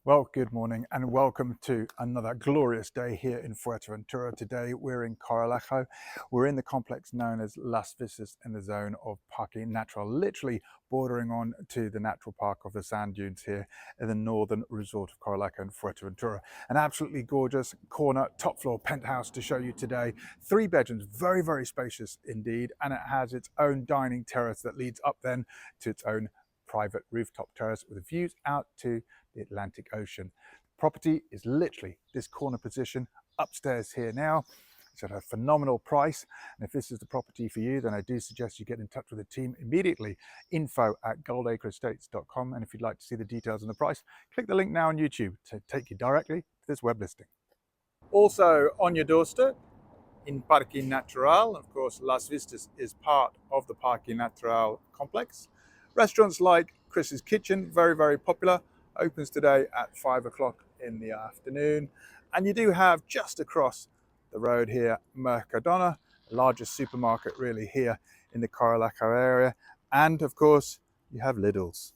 Well, good morning and welcome to another glorious day here in Fuerteventura. Today we're in Goldacre. We're in the complex known as Las Vistas in the zone of Parque Natural, literally bordering on to the natural park of the sand dunes here in the northern resort of Goldacre in Fuerteventura. An absolutely gorgeous corner top floor penthouse to show you today. 3 bedrooms, very spacious indeed, and it has its own dining terrace that leads up then to its own private rooftop terrace with views out to the Atlantic Ocean. The property is literally this corner position upstairs here now. It's at a phenomenal price, and if this is the property for you, then I do suggest you get in touch with the team immediately. info@goldacreestates.com, and if you'd like to see the details on the price, click the link now on YouTube to take you directly to this web listing. Also on your doorstep in Parque Natural, of course, Las Vistas is part of the Parque Natural complex. Restaurants like Chris's Kitchen, very popular, opens today at 5 o'clock in the afternoon. And you do have just across the road here, Mercadona, the largest supermarket really here in the Goldacre area. And of course, you have Lidl's.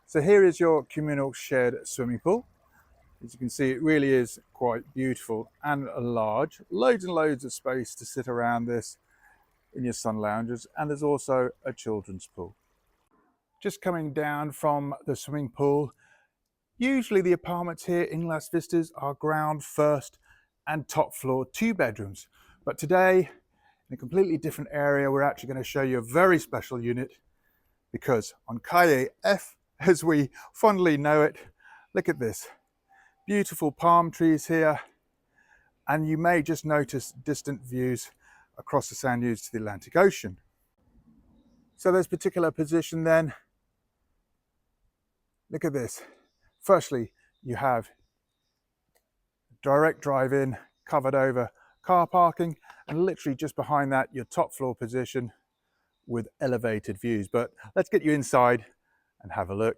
So here is your communal shared swimming pool. As you can see, it really is quite beautiful and large. Loads and loads of space to sit around this in your sun lounges. And there's also a children's pool. Just coming down from the swimming pool, usually the apartments here in Las Vistas are ground, first and top floor 2 bedrooms. But today, in a completely different area, we're actually going to show you a very special unit, because on Calle F, as we fondly know it, look at this. Beautiful palm trees here, and you may just notice distant views across the sand dunes to the Atlantic Ocean. So this particular position then, look at this. Firstly, you have direct drive-in, covered over car parking, and literally just behind that, your top floor position with elevated views. But let's get you inside and have a look.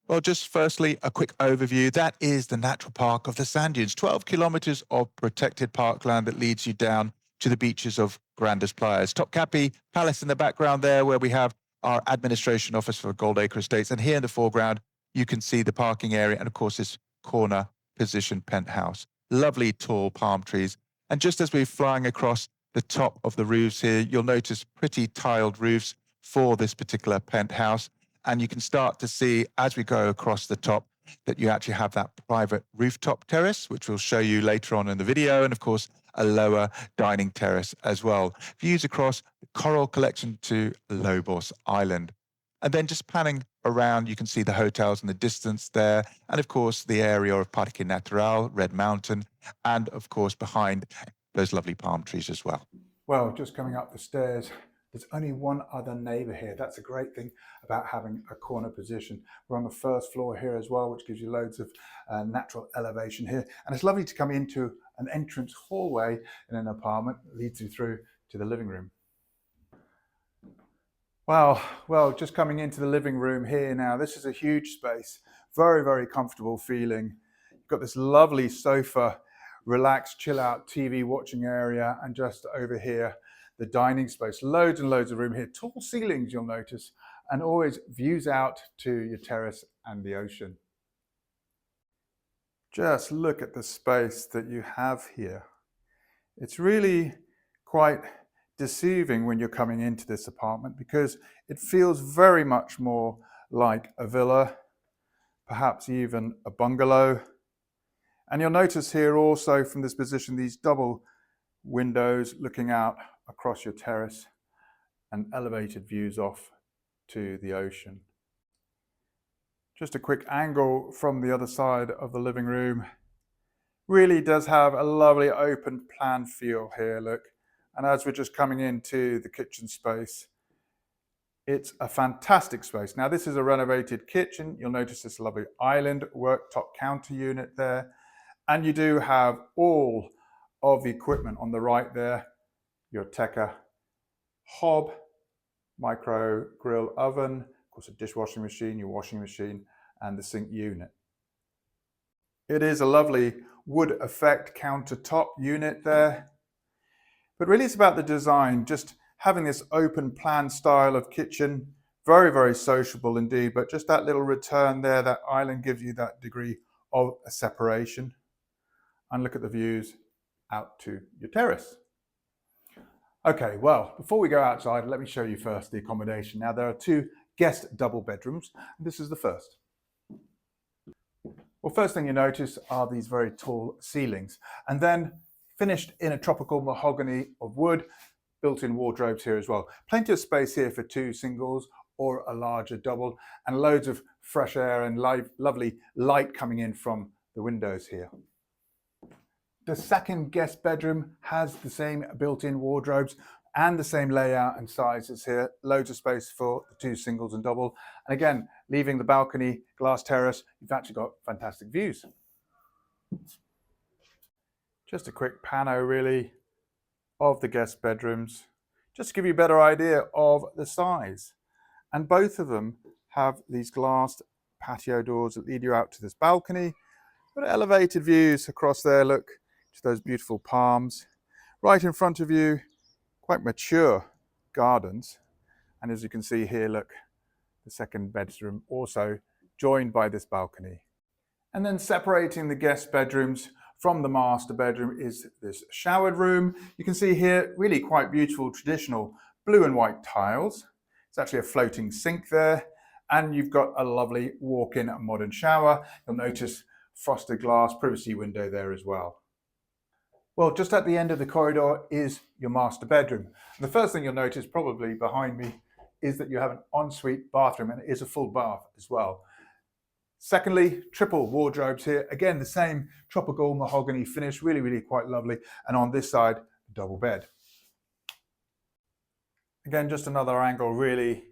Well, just firstly, a quick overview. That is the natural park of the sand dunes, 12 kilometers of protected parkland that leads you down to the beaches of Grandes Playas. Topkapi Palace in the background there, where we have our administration office for Goldacre Estates. And here in the foreground, you can see the parking area and, of course, this corner position penthouse. Lovely tall palm trees. And just as we're flying across the top of the roofs here, you'll notice pretty tiled roofs for this particular penthouse. And you can start to see, as we go across the top, that you actually have that private rooftop terrace, which we'll show you later on in the video, and of course, a lower dining terrace as well. Views across the Coral Collection to Lobos Island. And then just panning around, you can see the hotels in the distance there, and of course, the area of Parque Natural, Red Mountain, and of course, behind those lovely palm trees as well. Well, just coming up the stairs, there's only one other neighbour here. That's a great thing about having a corner position. We're on the first floor here as well, which gives you loads of natural elevation here. And it's lovely to come into an entrance hallway in an apartment that leads you through to the living room. Well, just coming into the living room here now, this is a huge space, very comfortable feeling. You've got this lovely sofa, relaxed, chill out TV watching area, and just over here, the dining space, loads and loads of room here, tall ceilings you'll notice, and always views out to your terrace and the ocean. Just look at the space that you have here. It's really quite deceiving when you're coming into this apartment, because it feels very much more like a villa, perhaps even a bungalow. And you'll notice here also from this position, these double windows looking out across your terrace and elevated views off to the ocean. Just a quick angle from the other side of the living room. Really does have a lovely open plan feel here, look. And as we're just coming into the kitchen space, it's a fantastic space. Now, this is a renovated kitchen. You'll notice this lovely island worktop counter unit there. And you do have all of the equipment on the right there. Your Teca hob, micro grill oven, of course a dishwashing machine, your washing machine, and the sink unit. It is a lovely wood effect countertop unit there. But really it's about the design, just having this open plan style of kitchen, Very, very sociable indeed, but just that little return there, that island gives you that degree of a separation. And look at the views out to your terrace. Okay, well, before we go outside, let me show you first the accommodation. Now, there are two guest double bedrooms, and this is the first. Well, first thing you notice are these very tall ceilings, and then finished in a tropical mahogany of wood, built-in wardrobes here as well. Plenty of space here for two singles or a larger double, and loads of fresh air and lovely light coming in from the windows here. The second guest bedroom has the same built-in wardrobes and the same layout and sizes here. Loads of space for the two singles and double. And again, leaving the balcony, glass terrace, you've actually got fantastic views. Just a quick pano really of the guest bedrooms, just to give you a better idea of the size. And both of them have these glass patio doors that lead you out to this balcony. Got elevated views across there, look to those beautiful palms. Right in front of you, quite mature gardens. And as you can see here, look, the second bedroom also joined by this balcony. And then separating the guest bedrooms from the master bedroom is this showered room. You can see here, really quite beautiful, traditional blue and white tiles. It's actually a floating sink there. And you've got a lovely walk-in modern shower. You'll notice frosted glass privacy window there as well. Well, just at the end of the corridor is your master bedroom. And the first thing you'll notice probably behind me is that you have an ensuite bathroom, and it is a full bath as well. Secondly, triple wardrobes here. Again, the same tropical mahogany finish, really, really quite lovely. And on this side, double bed. Again, just another angle really,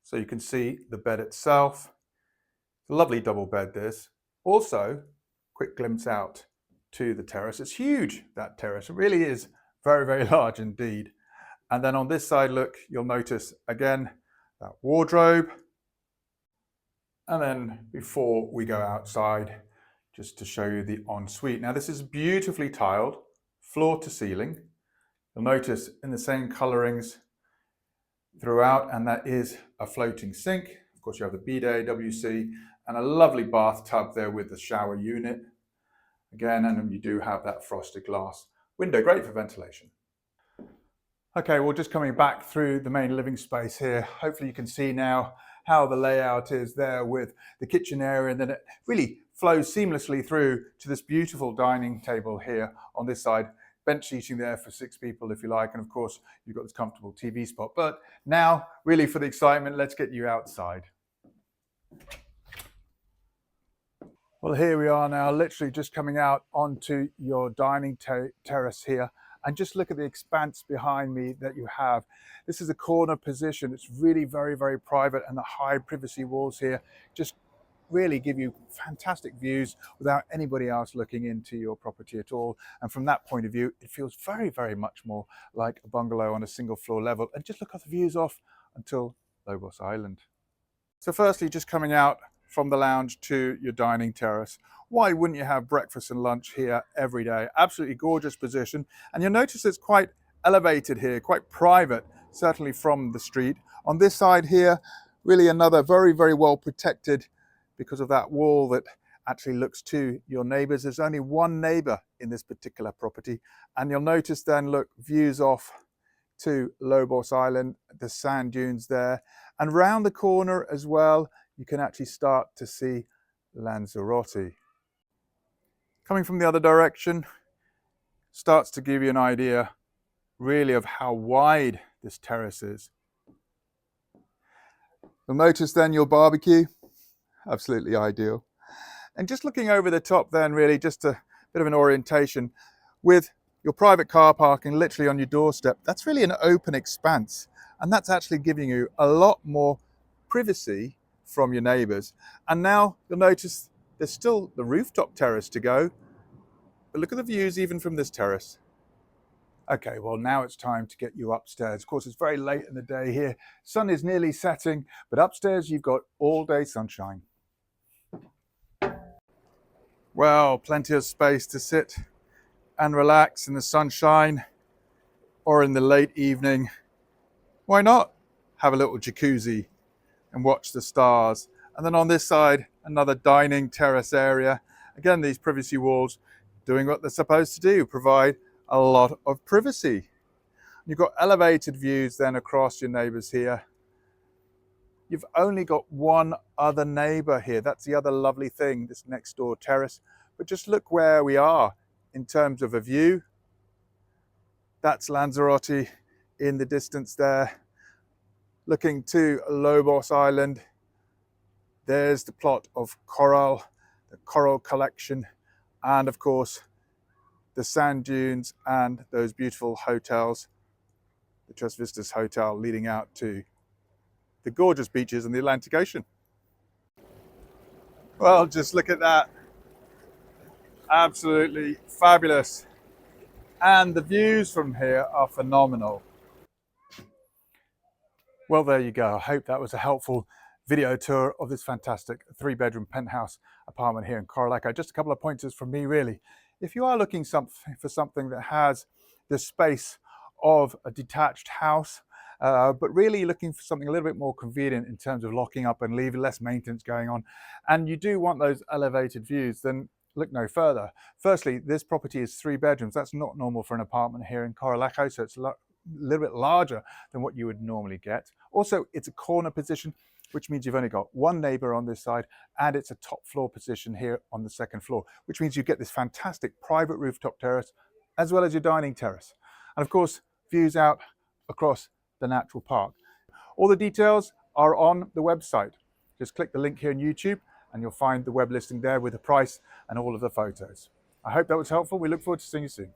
so you can see the bed itself. Lovely double bed this. Also, quick glimpse out to the terrace. It's huge, that terrace. It really is very, very large indeed. And then on this side, look, you'll notice again that wardrobe. And then before we go outside, just to show you the ensuite. Now this is beautifully tiled, floor to ceiling. You'll notice in the same colorings throughout, and that is a floating sink. Of course, you have the bidet, WC, and a lovely bathtub there with the shower unit. Again, and you do have that frosted glass window, great for ventilation. Okay, well, just coming back through the main living space here, hopefully you can see now how the layout is there with the kitchen area, and then it really flows seamlessly through to this beautiful dining table here on this side. Bench seating there for 6 people if you like, and of course you've got this comfortable TV spot. But now, really for the excitement, let's get you outside. Well, here we are now, literally just coming out onto your dining terrace here. And just look at the expanse behind me that you have. This is a corner position. It's really very, very private, and the high privacy walls here just really give you fantastic views without anybody else looking into your property at all. And from that point of view, it feels very, very much more like a bungalow on a single floor level. And just look at the views off until Lobos Island. So firstly, just coming out from the lounge to your dining terrace. Why wouldn't you have breakfast and lunch here every day? Absolutely gorgeous position. And you'll notice it's quite elevated here, quite private, certainly from the street. On this side here, really another very, very well protected because of that wall that actually looks to your neighbors. There's only one neighbor in this particular property. And you'll notice then, look, views off to Lobos Island, the sand dunes there. And round the corner as well, you can actually start to see Lanzarote. Coming from the other direction, starts to give you an idea really of how wide this terrace is. You'll notice then your barbecue, absolutely ideal. And just looking over the top then, really just a bit of an orientation with your private car parking literally on your doorstep. That's really an open expanse, and that's actually giving you a lot more privacy from your neighbors. And now you'll notice there's still the rooftop terrace to go, but look at the views even from this terrace. Okay, well, now it's time to get you upstairs. Of course, it's very late in the day here. Sun is nearly setting, but upstairs you've got all day sunshine. Well, plenty of space to sit and relax in the sunshine, or in the late evening. Why not have a little jacuzzi and watch the stars. And then on this side, another dining terrace area. Again, these privacy walls doing what they're supposed to do, provide a lot of privacy. You've got elevated views then across your neighbours here. You've only got one other neighbour here. That's the other lovely thing, this next door terrace. But just look where we are in terms of a view. That's Lanzarote in the distance there. Looking to Lobos Island. There's the plot of coral, the coral collection, and of course, the sand dunes and those beautiful hotels, the Las Vistas Hotel leading out to the gorgeous beaches and the Atlantic Ocean. Well, just look at that. Absolutely fabulous. And the views from here are phenomenal. Well, there you go. I hope that was a helpful video tour of this fantastic 3-bedroom penthouse apartment here in Goldacre. Just a couple of pointers from me, really. If you are looking for something that has the space of a detached house, but really looking for something a little bit more convenient in terms of locking up and leaving, less maintenance going on, and you do want those elevated views, then look no further. Firstly, this property is 3 bedrooms. That's not normal for an apartment here in Goldacre, so it's a little bit larger than what you would normally get. Also, it's a corner position, which means you've only got one neighbour on this side, and it's a top floor position here on the second floor, which means you get this fantastic private rooftop terrace, as well as your dining terrace. And of course, views out across the natural park. All the details are on the website. Just click the link here on YouTube and you'll find the web listing there with the price and all of the photos. I hope that was helpful. We look forward to seeing you soon.